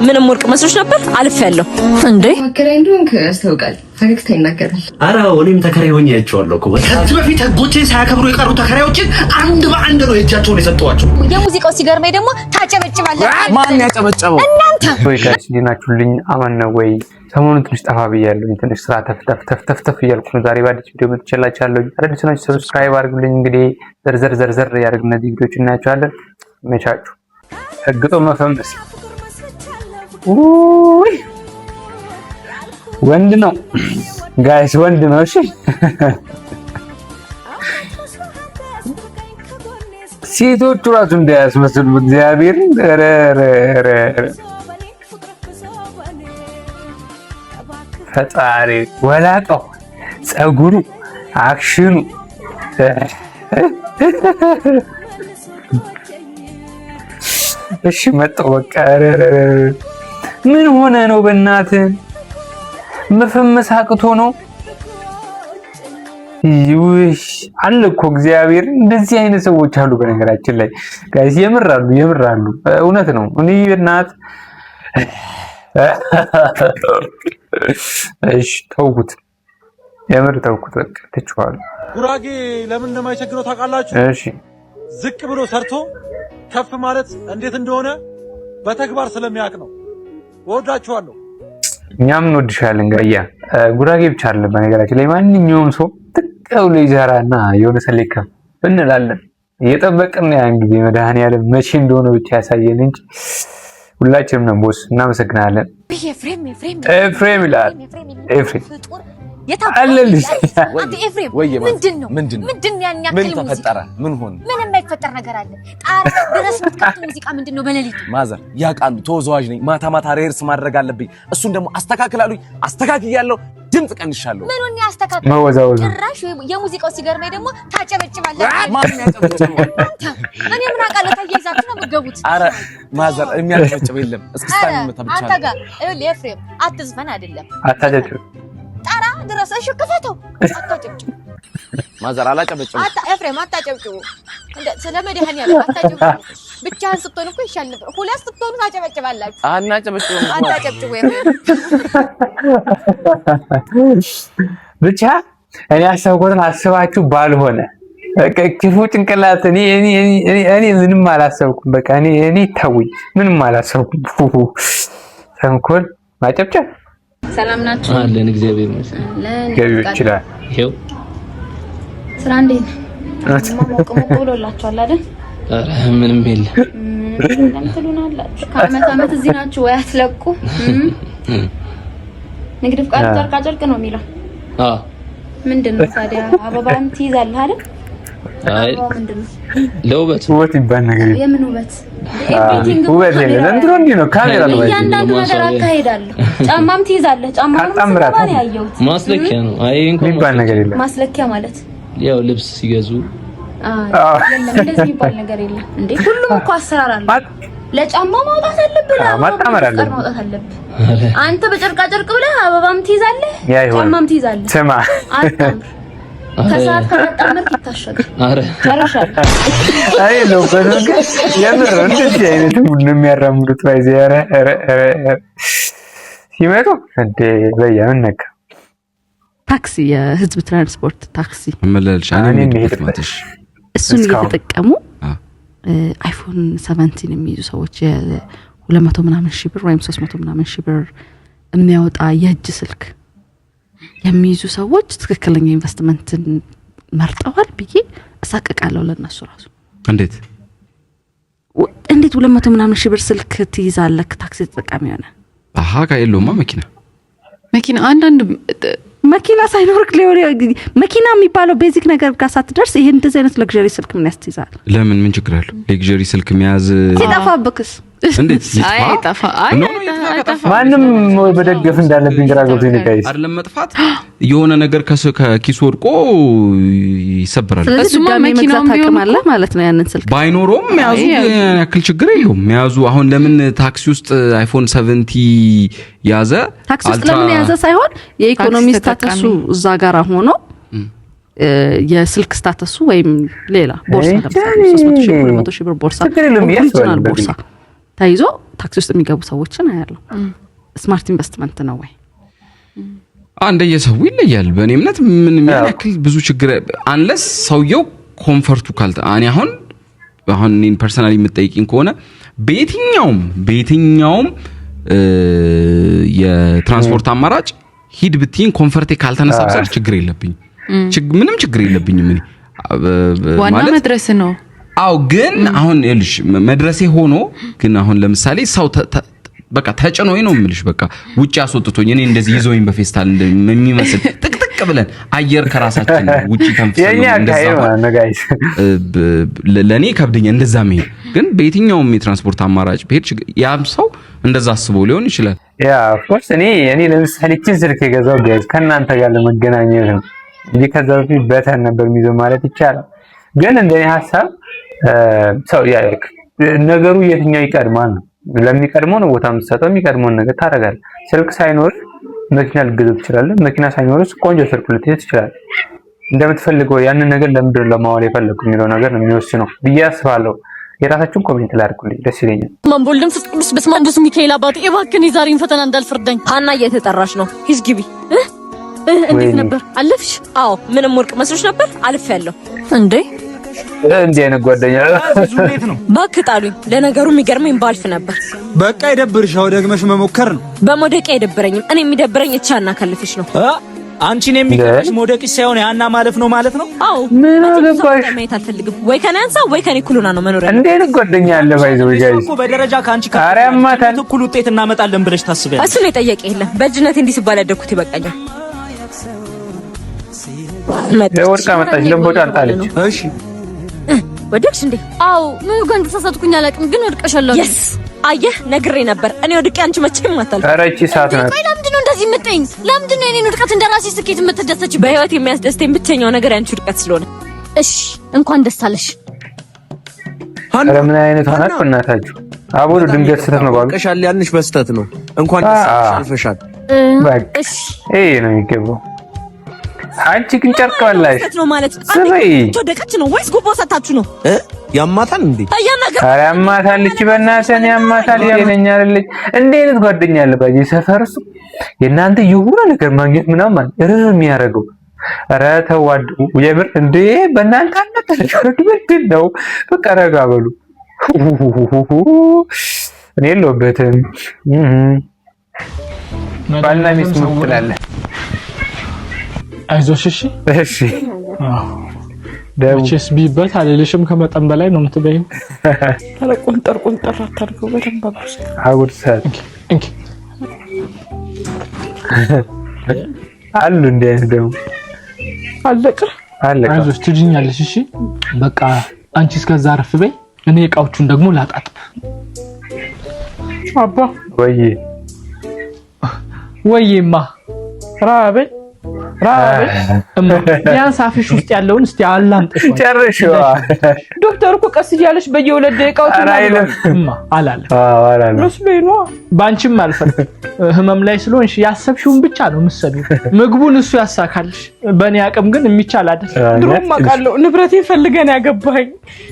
ምንም ወርቅ መስሎሽ ነበር አልፌያለሁ እንዴ ተከራይ እንደሆንክ ያስታውቃል ፈገግታ ይናገራል አረ እኔም ተከራይ ሆኜ ያቸዋለሁ እኮ ከዚህ በፊት ህጎችን ሳያከብሩ የቀሩ ተከራዮችን አንድ በአንድ ነው እጃቸውን የሰጠዋቸው የሙዚቃው ሲገርመኝ ደግሞ ታጨበጭባለህ ማን ያጨበጨበው እናንተ ወይ ጋይስ ዲናችሁልኝ አማን ነው ወይ ሰሞኑን ትንሽ ጠፋ ብያለሁ ትንሽ ስራ ተፍተፍ እያልኩ ነው ዛሬ ባዲስ ቪዲዮ መጥቻላችኋለሁ አዲስ ናችሁ ሰብስክራይብ አድርጉልኝ እንግዲህ ዘርዘር ያደርግ እነዚህ ቪዲዮዎች እናያቸዋለን መቻችሁ ህግጦ መፈመስ ውይ ወንድ ነው ጋይስ ወንድ ነው እሺ ሴቶቹ ራሱ እንዳያስመስሉ እግዚአብሔር ፈጣሪ ወላጣው ጸጉሩ አክሽኑ እሺ መጣው በቃ ምን ሆነ ነው በእናትህ መፈመስ አቅቶ ነው ይውሽ አለኮ እግዚአብሔር እንደዚህ አይነት ሰዎች አሉ በነገራችን ላይ ጋይስ የምራሉ እውነት ነው እኔ በእናት እሺ ተውኩት የምር ተውኩት በቃ ተጫዋል ጉራጌ ለምን እንደማይቸግረው ታውቃላችሁ እሺ ዝቅ ብሎ ሰርቶ ከፍ ማለት እንዴት እንደሆነ በተግባር ስለሚያውቅ ነው ወዳችኋለሁ እኛም እንወድሻለን ጋያ ጉራጌ ብቻ አይደለም በነገራችን ላይ ማንኛውም ሰው ተቀው ለይዛራና የሆነ ሰሌካ እንላለን እየጠበቅን ያን ጊዜ መድኃኒዓለም መቼ እንደሆነ ብቻ ያሳየን እንጂ ሁላችንም ነው ቦስ እናመሰግናለን ኤፍሬም ይላል ኤፍሬም አለልሽ አንተ ኤፍሬም ምንድነው ያን ያክል ምን ተፈጠረ ምን ሆነ ምን የማይፈጠር ነገር አለ ጣራ ድረስ ምትከፍቱ ሙዚቃ ምንድነው በሌሊት ማዘር ያቃሉ ተወዛዋዥ ነኝ ማታ ሬርስ ማድረግ አለብኝ እሱን ደግሞ አስተካክላሉኝ አስተካክያለሁ ድምጽ ቀንሻለሁ ምኑን ያስተካክል መወዛወዝ ጭራሽ የሙዚቃው ሲገርመኝ ደግሞ ታጨበጭባለህ ማን ያጨበጭባል እኔ ምን አውቃለሁ ታያይዛችሁ ነው የምትገቡት አረ ማዘር የሚያጨበጭብ የለም እስክስታኝ መተብቻለሁ አንተ ጋር ኤፍሬም አትዝፈን አይደለም አታጨብጭብ ጣራ ድረስ እሺ ክፈተው አታጨብጭብ ማዘር አላጨበጭብ ኤፍሬም አታጨብጭቡ እንደ ስለመድሃኒያ አታጨብጭቡ ብቻህን ስትሆን እኮ ይሻል ነበር ሁለት ስትሆኑ ታጨበጭባላችሁ አናጨበጭቡ አታጨብጭቡ ብቻ እኔ አሰብኩትን አስባችሁ ባልሆነ ክፉ ጭንቅላት እኔ ምንም አላሰብኩም በቃ እኔ ታውኝ ምንም አላሰብኩም ተንኮል ማጨብጨብ ሰላም ናችሁ አለን እግዚአብሔር ይመስገን ገቢው ይችላል ይሄው ስራ እንዴት ነው ብሎላችኋል አይደል አረ ምንም የለም ለምትሉናላችሁ ከአመት እዚህ ናችሁ ወይ አትለቁ ንግድ ፍቃድ ጨርቃ ነው የሚለው ምንድነው ታዲያ አበባም ትይዛለህ አይደል አይ ለውበት ይባል ነገር የምን ውበት ውበት ለእንትሮ እንዲህ ነው ካሜራ ነው እያንዳንዱ ነገር አካሄዳለሁ ጫማም ትይዛለህ ጫማም ማን ያየሁት ማስለኪያ ነው አይ እንኳን ይባል ነገር የለም ማስለኪያ ማለት ያው ልብስ ሲገዙ እንደዚህ ይባል ነገር የለም እንዴ ሁሉም እኮ አሰራር አለ ለጫማ ማውጣት አለብህ ማጣመር አለብህ ማውጣት አለብህ አንተ በጨርቃ ጨርቅ ብለህ አበባም ትይዛለህ ጫማም ትይዛለህ ስማ አጣምር ከሰዓት ከመጣመር ይታሸጋል አረ ጨርሻለሁ አይ ነው በነገር የምር እንደዚህ አይነት ምን የሚያራምዱት ባይዘ ኧረ ሲመጡ እንደ በያን ነካ ታክሲ የህዝብ ትራንስፖርት ታክሲ መመለልሽ እኔ ምትመጥሽ እሱን እየተጠቀሙ አይፎን 17 የሚይዙ ሰዎች የ200 ምናምን ሺህ ብር ወይም 300 ምናምን ሺህ ብር የሚያወጣ የእጅ ስልክ የሚይዙ ሰዎች ትክክለኛ ኢንቨስትመንትን መርጠዋል ብዬ እሳቀቃለሁ ለነሱ ራሱ እንዴት 200 ምናምን ሺህ ብር ስልክ ትይዛለህ ታክሲ ተጠቃሚ ሆነ አሃ ካይሎማ መኪና አንዳንድ መኪና ሳይኖርክ መኪና የሚባለው ቤዚክ ነገር ጋር ሳትደርስ ይሄ እንደዚህ አይነት ለግዠሪ ስልክ ምን ያስይዛል ለምን ምን ችግር አለው ለግዠሪ ስልክ መያዝ ሲጠፋብክስ እንዴት አይጠፋ ማንም በደገፍ እንዳለብኝ ግራ ገብቶኝ ነው ጋይስ አይደለም መጥፋት የሆነ ነገር ከኪስ ወድቆ ይሰበራል እሱማ መኪናው ቢሆን ማለት ነው ያንን ስልክ ባይኖርም መያዙ ያክል ችግር የለውም መያዙ አሁን ለምን ታክሲ ውስጥ አይፎን 70 ያዘ ታክሲ ውስጥ ለምን ያዘ ሳይሆን የኢኮኖሚ ስታተሱ እዛ ጋር ሆኖ የስልክ ስታተሱ ወይም ሌላ ቦርሳ ለምሳሌ 300,000 400,000 ብር ቦርሳ ኦሪጂናል ቦርሳ ታይዞ ታክሲ ውስጥ የሚገቡ ሰዎችን አያለሁ። ስማርት ኢንቨስትመንት ነው ወይ? እንደየሰው ይለያል። በእኔ እምነት ምን ያክል ብዙ ችግር አንለስ ሰውየው ኮምፎርቱ ካልተ እኔ አሁን እኔን ፐርሰናሊ የምጠይቂኝ ከሆነ በየትኛውም የትራንስፖርት አማራጭ ሂድ ብትይኝ ኮምፎርቴ ካልተነሳ ብቻ ችግር የለብኝም። ምንም ችግር የለብኝም። እኔ ዋና መድረስ ነው። አው ግን አሁን ይልሽ መድረሴ ሆኖ ግን አሁን ለምሳሌ ሰው በቃ ተጭኖኝ ነው የምልሽ። በቃ ውጪ አስወጥቶኝ እኔ እንደዚህ ይዞኝ በፌስታል እንደሚመስል ጥቅጥቅ ብለን አየር ከራሳችን ውጪ ተንፍሰን ለኔ ከብደኛ እንደዛ መሄድ። ግን በየትኛውም የትራንስፖርት አማራጭ ብሄድ ያም ሰው እንደዛ አስቦ ሊሆን ይችላል። ያ ኦፍኮርስ እኔ ለምሳሌ ስልክ የገዛው ጋይስ ከናንተ ጋር ለመገናኘት ነው እንጂ ከዛ በፊት በተን ነበር የሚይዘው ማለት ይቻላል። ግን እንደኔ ሐሳብ ሰው ያ ነገሩ የትኛው ይቀድማል ነው። ለሚቀድመው ነው ቦታ የምትሰጠው፣ የሚቀድመውን ነገር ታደርጋለህ። ስልክ ሳይኖር መኪና ልትገዛ ትችላለህ። መኪና ሳይኖር ቆንጆ ስልክ ልትይዝ ትችላለህ። እንደምትፈልገው ያንን ነገር ለምንድን ነው ለማዋል የፈለኩ የሚለው ነገር ነው የሚወስነው ብዬ አስባለሁ። የራሳችሁን ኮሜንት ላይ አድርጉልኝ፣ ደስ ይለኛል። ማንቦልም ፍቅዱስ በስማንዱስ ሚካኤል አባቴ እባክህን የዛሬን ፈተና እንዳልፈርደኝ። ሀና እየተጠራሽ ነው፣ ሂስ ግቢ። እንዴት ነበር አለፍሽ? አዎ ምንም ወርቅ መስሎሽ ነበር? አልፌያለሁ። እንዴ አይነት ጓደኛ እንዴት ነው? እባክህ ጣሉኝ። ለነገሩ የሚገርመኝ ባልፍ ነበር። በቃ ይደብርሻው፣ ደግመሽ መሞከር ነው። በመውደቂያ አይደብረኝም። እኔ የሚደብረኝ እቻና ካልፍሽ ነው። አንቺን የሚቀርሽ መውደቅሽ ሳይሆን ያና ማለፍ ነው ማለት ነው። አዎ ምን አገባሽ? ማየት አልፈልግም። ወይ ከኔ አንሳ ወይ ከኔ ኩሉና ነው መኖር። እንዴት ጓደኛ አለ ባይዘው ጋይስ እኮ በደረጃ ካንቺ አሪያማታን እኩል ውጤት እናመጣለን ብለሽ ታስቢያለሽ? እሱ ነው የጠየቀ የለም። በእጅነት እንዲህ ሲባል ያደኩት ይበቃኛል። ወርቃ መጣች፣ ለምቦጫ አንጣለች። እሺ ወደቅሽ እንዴ? አዎ ምን ጋር ተሳሳትኩኝ አላውቅም፣ ግን ወድቀሻለሁ። የስ አየህ ነግሬ ነበር። እኔ ወድቄ አንቺ መቼም አታልፍ። ኧረ እቺ ሰዓት ናት። ቆይ ለምንድን ነው እንደዚህ የምትጠይኝ? ለምንድን ነው የኔን ውድቀት እንደራሴ ስኬት የምትደሰች? በህይወት የሚያስደስተኝ ብቸኛው ነገር ያንቺ ውድቀት ስለሆነ። እሺ እንኳን ደስ አለሽ። ኧረ ምን አይነት ሆናት እናታችሁ? አቦሉ ድንገት ስተት ነው ባሉ ቀሻል ያንሽ በስተት ነው። እንኳን ደስ አልፈሻል። በቃ ይሄ ነው የሚገባው። አንቺ ግን ጨርቀዋለሽ ነው ማለት ተወደቀች ነው ወይስ ጉቦ ሰጣችሁ ነው? ያማታል እንዴ? ኧረ ያማታል። እቺ በእናትህ ያማታል ይለኛል ልጅ። እንዴ አይነት ጓደኛ አለ በዚህ ሰፈር እሱ የእናንተ የሆነ ነገር ማግኘት ምናምን እርር የሚያደርገው። ኧረ ተዋዱ የምር እንዴ በእናንተ አናተሽ ምንድን ነው? በቃ ረጋ በሉ። እኔ የለሁበትም። ባልና ሚስት ምትላለህ? አይዞሽ እሺ እሺ ደውቼስ ቢበት አልልሽም። ከመጠን በላይ ነው የምትበይው። ኧረ ቁንጥር አታድርገው በደንብ አብርሽ። አውርሰት እንኪ አሉ እንደ ደግሞ አለቀ። አይዞሽ ትድኛለሽ። እሺ በቃ አንቺ እስከዛ አረፍ በይ፣ እኔ እቃዎቹን ደግሞ ላጣጥብ። አባ ወይማ ራበኝ ቢያንስ አፍሽ ውስጥ ያለውን እስቲ አላምጥሽ። ጨርሽዋ ዶክተር እኮ ቀስ እያለሽ በየሁለት ደቂቃው አላለ መስሎኝ ነው። ባንቺም አልፈል ህመም ላይ ስለሆንሽ ያሰብሽውን ብቻ ነው የምትሰሚው። ምግቡን እሱ ያሳካልሽ። በእኔ አቅም ግን የሚቻል አይደል። ድሮም አውቃለሁ ንብረቴን ፈልገን ያገባኝ።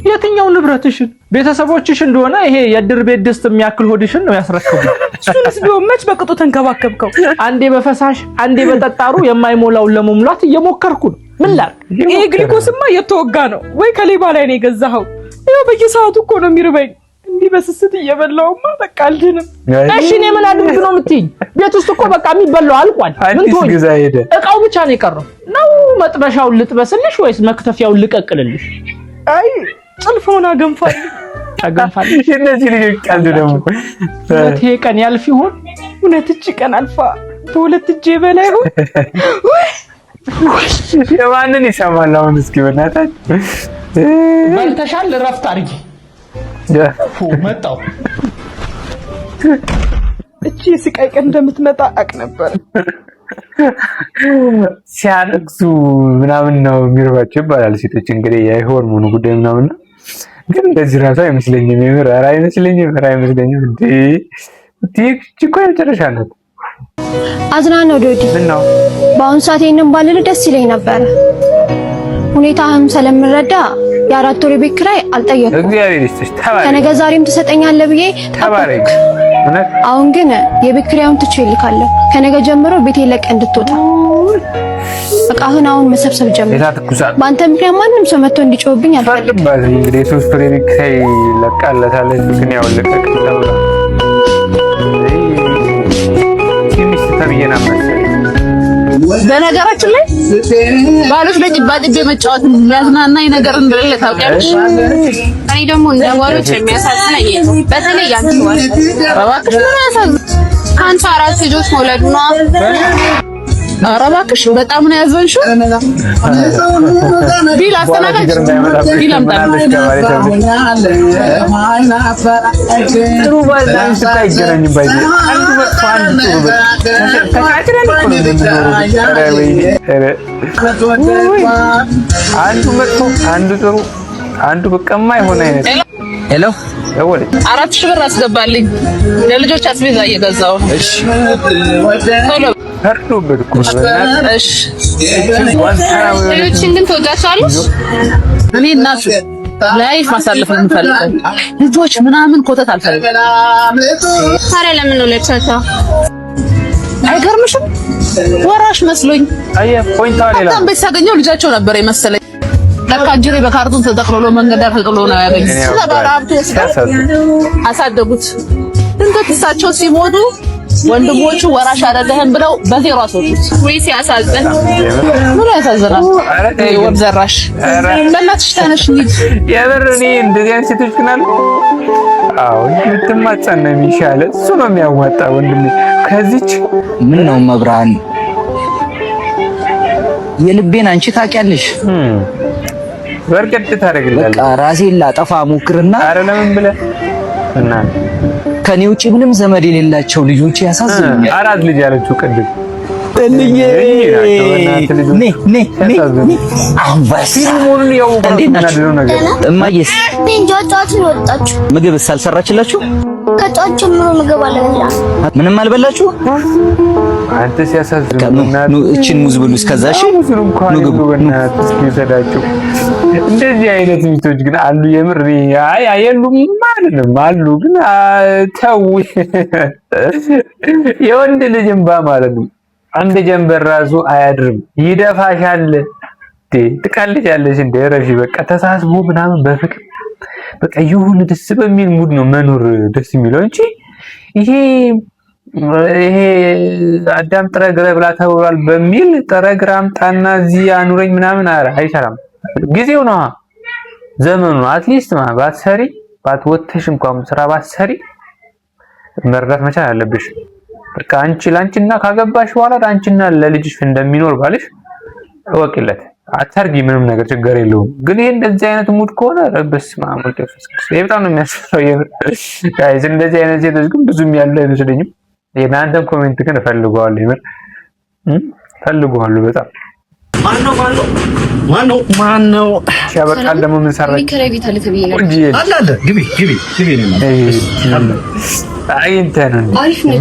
የትኛው ንብረትሽን? ቤተሰቦችሽ እንደሆነ ይሄ የድር ቤት ድስት የሚያክል ሆድሽን ነው ያስረከቡ። እሱንስ ቢሆን መች በቅጡ ተንከባከብከው? አንዴ በፈሳሽ አንዴ በጠጣሩ የማይሞላውን ለመሙላት እየሞከርኩ ነው። ምን ላድርግ? ይሄ ግሊኮስማ የተወጋ ነው ወይ ከሌባ ላይ ነው የገዛኸው? ይኸው በየሰዓቱ እኮ ነው የሚርበኝ። እንዲህ በስስት እየበላውማ በቃ አልድንም። እሺ እኔ ምን አድርግ ነው የምትይኝ? ቤት ውስጥ እኮ በቃ የሚበላው አልቋል። ምን ትሆኝ? እቃው ብቻ ነው የቀረው ነው። መጥበሻውን ልጥበስልሽ ወይስ መክተፊያውን ልቀቅልልሽ? አይ ጭልፎና አገንፋለሁ። እነዚህ ልጆች ቀልድ ደግሞ ሁለት ቀን ያልፍ ይሆን? ሁለት እጅ ቀን አልፋ በሁለት እጅ በላይ ሆን የማንን ይሰማል አሁን? እስኪ በእናታችሁ በልተሻል፣ እረፍት አድርጊ። መጣሁ። እቺ ስቃይ ቀን እንደምትመጣ አቅ ነበር። ሲያለቅሱ ምናምን ነው የሚርባቸው ይባላል ሴቶች። እንግዲህ የሆርሞኑ ጉዳይ ምናምን ነው። ግን እንደዚህ ራሱ አይመስለኝም። የምር ኧረ አይመስለኝም። እንዴ እኮ የመጨረሻ ናት። አዝናነው ዶዲ። ምን ነው በአሁኑ ሰዓት ይሄንን ባልል ደስ ይለኝ ነበር። ሁኔታህም ስለምረዳ የአራት ወር ቤት ኪራይ አልጠየቅኩም። እግዚአብሔር ይስጥሽ። ተባረክ። ከነገ ዛሬም ትሰጠኛለህ ብዬ ተባረክ። አሁን ግን የቤት ኪራዩን ትቼ እልካለሁ። ከነገ ጀምሮ ቤቴ ለቀህ እንድትወጣ እቃህን አሁን መሰብሰብ ጀምር። በአንተ ምክንያት ማንም ሰው መጥቶ እንዲጮህብኝ አልፈልግም። እንግዲህ 3 ወር ቤት ኪራይ ለቃለታለች። ግን ያው ለቀቅለው በነገራችን ላይ ባሎች ለጭባጭቤ መጫወት የሚያዝናናኝ ነገር እንደሌለ ታውቂያለሽ። እኔ ደግሞ እንደ ባሎች የሚያሳዝነኝ በተለይ ያንቺ ባል እባክሽ ምን ያሳዝን ከአንቺ 4 ልጆች መውለዱ ነው። ኧረ እባክሽ በጣም ነው ያዘንሽው። ቢል አስተናጋጅ ቢል አምጣልሽ። ጥሩ ባል አንቺ ታይገረኝ ባይ አንዱ መጥፎ አንዱ ጥሩ ተካክረን እኮ ነው አንዱ መጥፎ አንዱ ጥሩ አንዱ በቀማ የሆነ አይነት ሄሎ ደወለ 4000 ብር አስገባልኝ ለልጆች አስቤዛ እየገዛው። እሺ ቶሎ ፈርዶበት እኮ ነው። እሺ ልጆችን ግን ተወዳቻለሽ። እኔ እናቱ ላይፍ ማሳለፍ ነው የምፈልገው። ልጆች ምናምን ኮተት አልፈልግም። ታዲያ ለምን ነው ለብሳታ? አይገርምሽም? ወራሽ መስሎኝ ፖይንታው ሌላ በጣም ቤት ሳገኘው ልጃቸው ነበር የመሰለኝ። ለካ ጅሬ በካርቱን ተጠቅልሎ መንገድ ዳር ተጥሎ ነው ያገኘው። ስለባራብቱ አሳደጉት። ድንገት እሳቸው ሲሞቱ ወንድሞቹ ወራሽ አደረገህን ብለው በዜሮ አስወጡት። ወይ ሲያሳዝን! ምን ያሳዝናል? ወብ ዘራሽ በእናትሽ ተነሽ እንሂድ። የምር እኔ እንደዚህ አይነት ሴቶች ግን አሉ። አዎ ልትማጸን ነው የሚሻለው። እሱ ነው የሚያዋጣ ወንድሜ። ከዚች ምን ነው መብራን የልቤን አንቺ ታውቂያለሽ። በርቀት ታደርግልኛለህ። በቃ ራሴን ላጠፋ ሞክርና አረ ለምን ብለህ እና ከኔ ውጪ ምንም ዘመድ የሌላቸው ልጆች ያሳዝኑኛል። 4 ልጅ ያለችው ቅድም እንዬ እማዬስ ምግብ ሳልሰራችላችሁ ከጧት ጀምሮ ምግብ አልበላም። ምንም አልበላችሁ? አንተ ሲያሳዝኑ እቺን ሙዝ ብሉ እስከዛ። እሺ ምግብ እስኪሰዳችሁ እንደዚህ አይነት ሚስቶች ግን አሉ። የምር አይ አየሉም ማለንም አሉ። ግን ተው የወንድ ልጅ እንባ ማለት ነው። አንድ ጀንበር ራሱ አያድርም፣ ይደፋሻል። ትቀልጃለሽ እንደ ረሺ በቃ ተሳስቦ ምናምን በፍቅር በቃ ይሁን ደስ በሚል ሙድ ነው መኖር ደስ የሚለው እንጂ ይሄ አዳም ጥረግረ ብላ ተብሏል በሚል ጥረግረ አምጣና እዚህ አኑረኝ ምናምን አይሰራም። ጊዜው ነው ዘመኑ። አትሊስት ባትሰሪ ባትወተሽ እንኳን ስራ ባትሰሪ መርዳት መቻል አለብሽ። በቃ አንቺ ላንቺና ካገባሽ በኋላ ላንቺና ለልጅሽ እንደሚኖር ባልሽ ወቅለት አታርጊ፣ ምንም ነገር ችግር የለውም። ግን ይሄ እንደዚህ አይነት ሙድ ከሆነ ረበስ ማሙል ተፈስከስ በጣም ነው የሚያስፈራው። ጋይስ እንደዚህ አይነት ሴቶች ግን ብዙም ያለው አይመስለኝም። የናንተን ኮሜንት ግን እፈልገዋለሁ፣ ይመር እፈልገዋለሁ በጣም ማነው ሻበቃል ደግሞ ምን ሰራች? ከረቢት አለ ተብዬ ነው አላለ ግቢ ነው አይንተን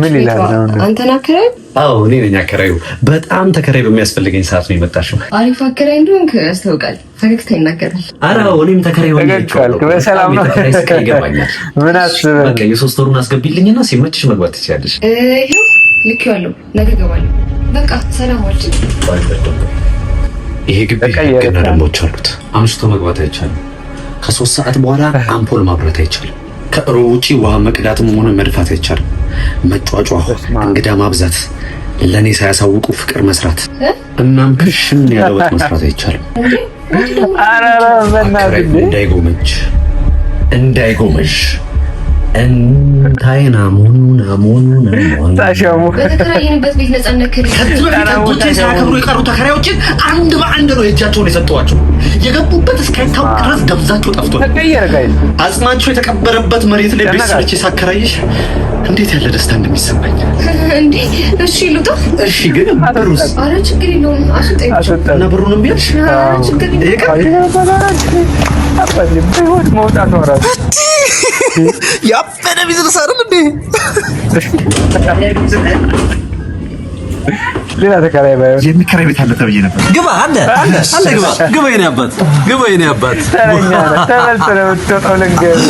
ምን ይላል ነው? አንተና አከራይ? አዎ እኔ ነኝ አከራዩ። በጣም ተከራይ በሚያስፈልገኝ ሰዓት ነው የመጣሽው። አሪፍ አከራይ እንደሆንክ ያስታውቃል። ፈገግታ ይናገራል። ኧረ እኔም ተከራይ ሆኜ በሰላም ነው ይገባኛል። ምን አስበህ በቃ የ3 ወሩን አስገቢልኝና ሲመችሽ መግባት ትችያለሽ። ይሄው ልክ ያለው ነገ እገባለሁ። በቃ ሰላም ዋልጭ። ይሄ ግቢ ገና ደንቦች አሉት። አምሽቶ መግባት አይቻልም። ከ3 ሰዓት በኋላ አምፖል ማብራት አይቻልም። ከሩብ ውጪ ውሃ መቅዳትም ሆነ መድፋት አይቻልም። መጫጫ፣ እንግዳ ማብዛት፣ ለኔ ሳያሳውቁ ፍቅር መስራት፣ እናም ክሽን ያለ ወጥ መስራት አይቻልም። አራራ በእናትህ እንዳይጎመሽ እንታይና ሞኑና ታሻሙ በተከራየንበት ቤት ነፃነት ከቦቼ ሳያከብሩ የቀሩ ተከራዮችን አንድ በአንድ ነው የእጃቸውን የሰጠዋቸው። የገቡበት እስካይታወቅ ድረስ ደብዛቸው ጠፍቷል። አጽማቸው የተቀበረበት መሬት ላይ ቤት ሰርቼ ሳከራይሽ እንዴት ያለ ደስታ እንደሚሰማኝ እንዴ! እሺ ልውጣ። እሺ ግን ብሩስ? ኧረ ችግር የለውም አስወጣኝ። እና ብሩን እምቢ አልሽ? ችግር የለውም። ያፈነ ቢዝነስ አይደል እንዴ? ሌላ ተከራይ ባይሆን የሚከራይ ቤት አለ ተብዬ ነበር። ግባ አለ ግባ የኔ አባት ግባ የኔ አባት ተመልሰህ ነው የምትወጣው። ልንገርህ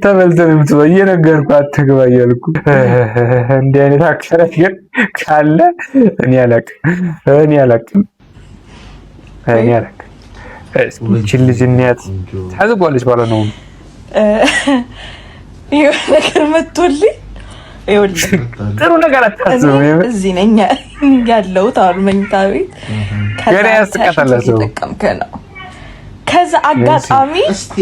ተመልሰህ ነው የምትወጣው። እየነገርኩህ አትግባ እያልኩህ እንዲህ አይነት አከራይ ግን ካለ እኔ አላውቅም። ይህችን ልጅ እንያት ታዝጓለች ማለት ነው። የሆነ ነገር መጥቶልኝ ጥሩ ነገር አታስብም። እዚህ ነኝ ያለሁት አሁን መኝታ ቤት ገና ያስቀጣል ሰው ነው። ከዛ አጋጣሚ እስቲ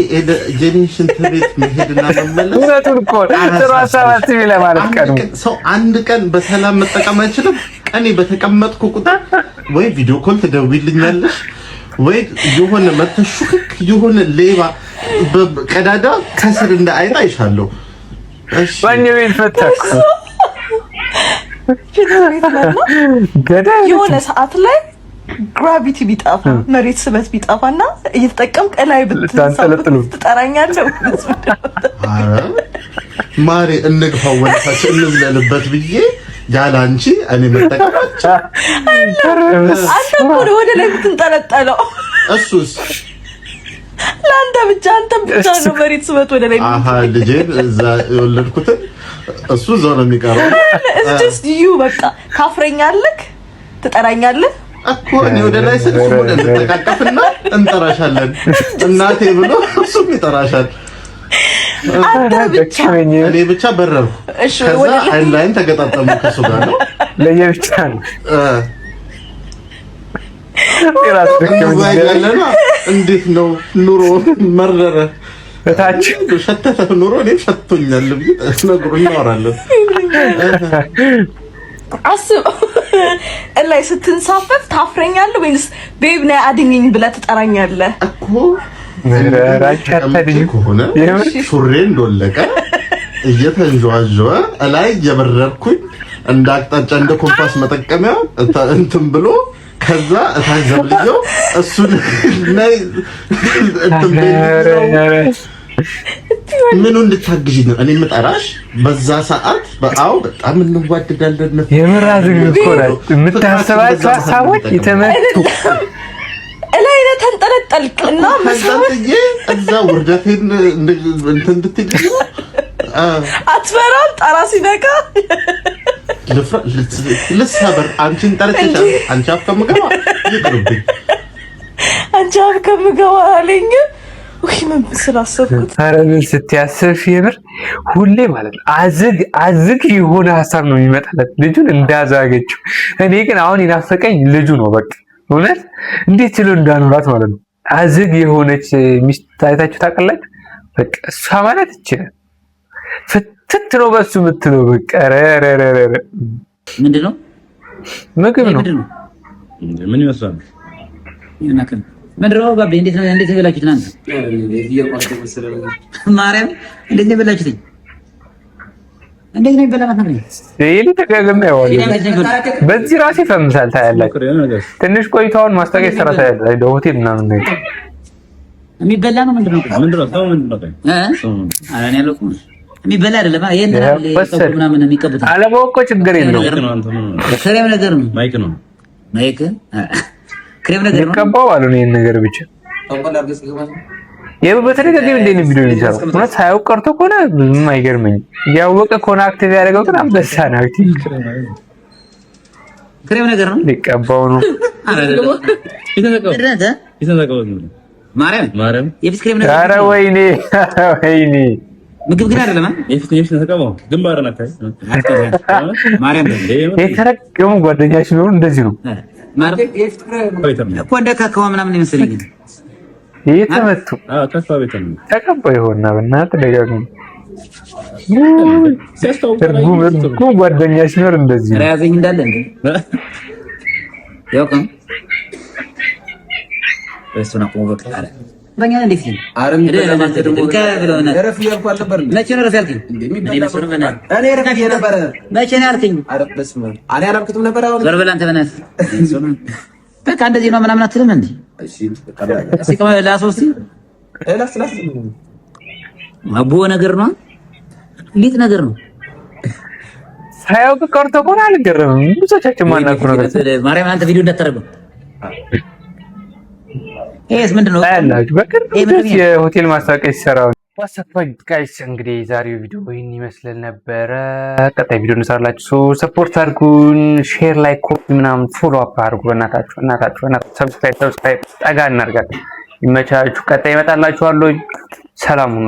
ጄኔሬሽን ቤት መሄድና መመለስ እውነቱን እኮ ጥሩ ሀሳብ አስቢ ለማለት ቀኑ ሰው አንድ ቀን በሰላም መጠቀም አይችልም። እኔ በተቀመጥኩ ቁጥር ወይ ቪዲዮ ኮል ትደውይልኛለሽ ወይ የሆነ መተሹክክ የሆነ ሌባ በቀዳዳ ከስር እንደ አይጣ አይሻለሁ። እሺ ባኝ ቤት ፈታኩ የሆነ ሰዓት ላይ ግራቪቲ ቢጣፋ መሬት ስበት ቢጣፋና እየተጠቀምክ ላይ ብትንጠለጥሉ ትጠራኛለህ። አረ ማሪ እንግፋው ወላታች እንብለልበት ብዬ ያላንቺ እኔ መጠቀማች አንተ ወደ ላይ ብትንጠለጠለው እሱስ ለአንተ ብቻ ነው መሬት ስበት ወደ ላይ ልጄን እዛ የወለድኩት እሱ እዛው ነው የሚቀረው። just you በቃ ታፍረኛለህ ትጠራኛለህ እኮ እኔ ወደ ላይ ስልኩ ወደ ተቃቀፍና እንጠራሻለን እናቴ ብሎ እሱም ይጠራሻል። አንተ ብቻ እኔ ብቻ በረርኩ። እሺ ወደ ላይ ተገጣጠሙ ከሱ ጋር ነው ለየብቻ ነው እንዴት ነው ኑሮ መረረ እታች ሸተተ ኑሮ እኔ ሸቶኛል ብዬ ነግሩ እናወራለን። አስብ ላይ ስትንሳፈፍ ታፍረኛለህ ወይስ ቤብ ነይ አድኝኝ ብለህ ትጠራኛለህ እኮ ከሆነ ሹሬ እንደወለቀ እየተንዟዟ ላይ እየበረርኩኝ እንዳቅጣጫ እንደ ኮምፓስ መጠቀሚያ እንትን ብሎ ከዛ እታች ዘብልየው እሱን ነይ እንትን ምን እንድታግዢ ነው እኔ የምጠራሽ በዛ ሰዓት። በአው በጣም እንዋደዳለን። የምራዝግ እኮ ነው የምታስባቸው ሀሳቦች የተመቱ ላይ ተንጠለጠልክና መሰለኝ እዛ ውርደቴን እንትን እንድትይ አትፈራም? ጣራ ሲነካ ልሰበር አንቺን ጠርቼሽ አንቺ አፍ ከምገባ ይቅርብኝ አንቺ አፍ ከምገባ አለኝ። ወይ ምን ስላሰብኩት አረምን ስትያስብ የምር ሁሌ ማለት ነው አዝግ የሆነ ሀሳብ ነው የሚመጣለት ልጁን እንዳዛገችው። እኔ ግን አሁን ይናፈቀኝ ልጁ ነው በቃ እውነት እንዴት ችሎ እንዳኖራት ማለት ነው። አዝግ የሆነች ሚስት ታይታችሁ ታውቃላችሁ? በቃ እሷ ማለት ይችላል ፍትት ነው በሱ የምትለው በቃ ረረረረ ምንድነው ምግብ ነው ምን ይመስላል ይናከል ምንድነው ባቢ እንዴት በላችሁት እናንተ ማርያም እንዴት በላችሁት እንዴት ነው ይበላል ማለት ነው ይሄ ተገገመ ያዋል በዚህ ራሴ ፈምሳል ታያላችሁ። ትንሽ ቆይታውን ማስታወቂያ ሰራ ታያላችሁ ሆቴል ምናምን ነው የሚበላ ነው ምንድነው አራን ያለው የሚበላ አይደለም ይሄን ምናምን የሚቀቡት አለማወቅ ችግር የለውም። ክሬም ነገር ነው ማይክ ክሬም ነገር ነው ይቀባው አሉ ነው ይሄን ነገር ብቻ በተደጋጋሚ እንደ ቪዲዮ ይሰራል። ማለት ሳያውቅ ቀርቶ ከሆነ ምንም አይገርመኝም። ያወቀ ከሆነ አክቲቭ ያደረገው ግን አንበሳ ነው። አክቲቭ ክሬም ነገር ነው ሊቀባው ነው። ማርያም የፊት ክሬም ነገር ኧረ ወይኔ ምግብ ግን አይደለም የፊት ተቀባው ግንባር ናታይ ማርያም የተረገሙ ጓደኛሽ ነው እንደዚህ ነው እኮ እንደ ካካዋ ምናምን ይመስለኝ የተመቱ ተቀባይ ሆና በእናትህ ደጋግሞ እርጉም ጓደኛሽ ነው እንደዚህ ነው ያዘኝ እንዳለ እንዴ ያውቀም እሱና ቆቦት አለ በእኛ እንዴት ነው አረም ለማተደሞ ረፍ ያልኩ አልነበር መቼ ነው ረፍ ያልከኝ እኔ መስሎ በእናትህ እኔ ረፍ ነበር መቼ ነው ያልከኝ አረበስ ነው እኔ አላልኩትም ነበር አሁን ዘርበል አንተ በእናትህ በቃ እንደዚህ ነው ምናምን አትልም እንዴ እሺ ከመላ ሶስት አቦ ነገር ነው ሊት ነገር ነው ሳያውቅ ቀርቶ እኮ አልገረምም። ብዙዎቻችን ማናውቀው ነገር ማርያም አንተ ቪዲዮ እንዳታረገው። ኤስ ምንድነው አላችሁ በቅርብ የሆቴል ማስታወቂያ ሲሰራው ዋትስአፕ ጋይስ። እንግዲህ ዛሬው ቪዲዮ ይህን ይመስል ነበረ። ቀጣይ ቪዲዮ እንሰራላችሁ። ሰፖርት አድርጉን፣ ሼር፣ ላይክ፣ ኮፒ ምናምን ፎሎ አፕ አድርጉ። እናታችሁ ሰብስክራይብ ጠጋ እናድርጋለን። ይመቻችሁ። ቀጣይ ይመጣላችኋለሁ። ሰላም ሁኑ።